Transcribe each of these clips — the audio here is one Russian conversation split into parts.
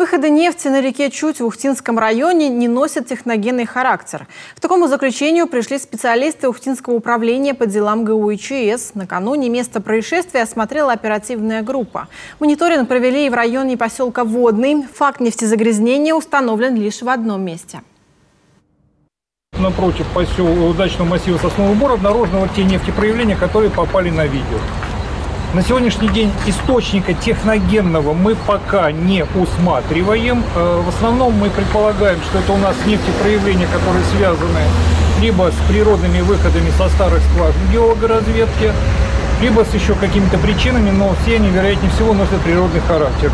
Выходы нефти на реке Чуть в Ухтинском районе не носят техногенный характер. К такому заключению пришли специалисты Ухтинского управления по делам ГУ и ЧС. Накануне место происшествия осмотрела оперативная группа. Мониторинг провели и в районе поселка Водный. Факт нефтезагрязнения установлен лишь в одном месте. Напротив удачного массива Соснового Бора обнаружены те нефтепроявления, которые попали на видео. На сегодняшний день источника техногенного мы пока не усматриваем. В основном мы предполагаем, что это у нас нефтепроявления, которые связаны либо с природными выходами со старых скважин геологоразведки, либо с еще какими-то причинами, но все они, вероятнее всего, носят природный характер.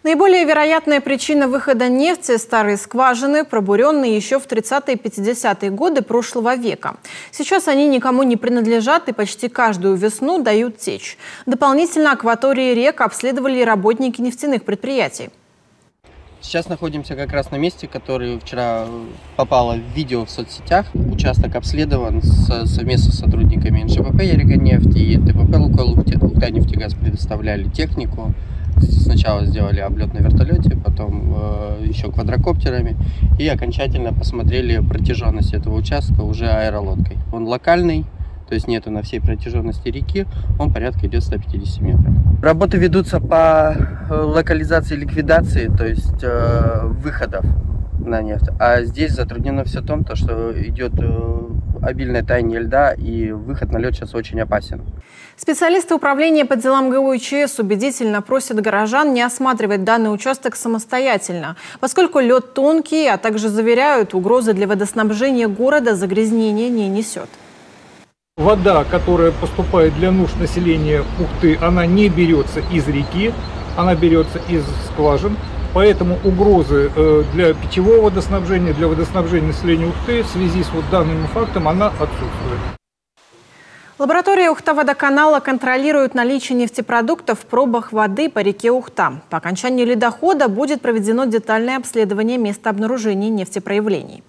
Наиболее вероятная причина выхода нефти – старые скважины, пробуренные еще в 30-е и 50-е годы прошлого века. Сейчас они никому не принадлежат и почти каждую весну дают течь. Дополнительно акватории рек обследовали работники нефтяных предприятий. Сейчас находимся как раз на месте, которое вчера попало в видео в соцсетях. Участок обследован совместно с сотрудниками НШПП «Яригонефть» и ТПП «Лукойл Ухта-нефтегаз» предоставляли технику. Сначала сделали облет на вертолете, потом еще квадрокоптерами и окончательно посмотрели протяженность этого участка уже аэролодкой. Он локальный, то есть нету на всей протяженности реки, он порядка идет 150 метров. Работы ведутся по локализации и ликвидации, то есть выходов на нефть. А здесь затруднено все в том, что идет обильное таяние льда, и выход на лед сейчас очень опасен. Специалисты управления по делам ГУ и ЧС убедительно просят горожан не осматривать данный участок самостоятельно, поскольку лед тонкий, а также заверяют, угрозы для водоснабжения города загрязнения не несет. Вода, которая поступает для нужд населения Ухты, она не берется из реки, она берется из скважин. Поэтому угрозы для питьевого водоснабжения, для водоснабжения населения Ухты в связи с данным фактом она отсутствует. Лаборатория Ухта-водоканала контролирует наличие нефтепродуктов в пробах воды по реке Ухта. По окончании ледохода будет проведено детальное обследование места обнаружения нефтепроявлений.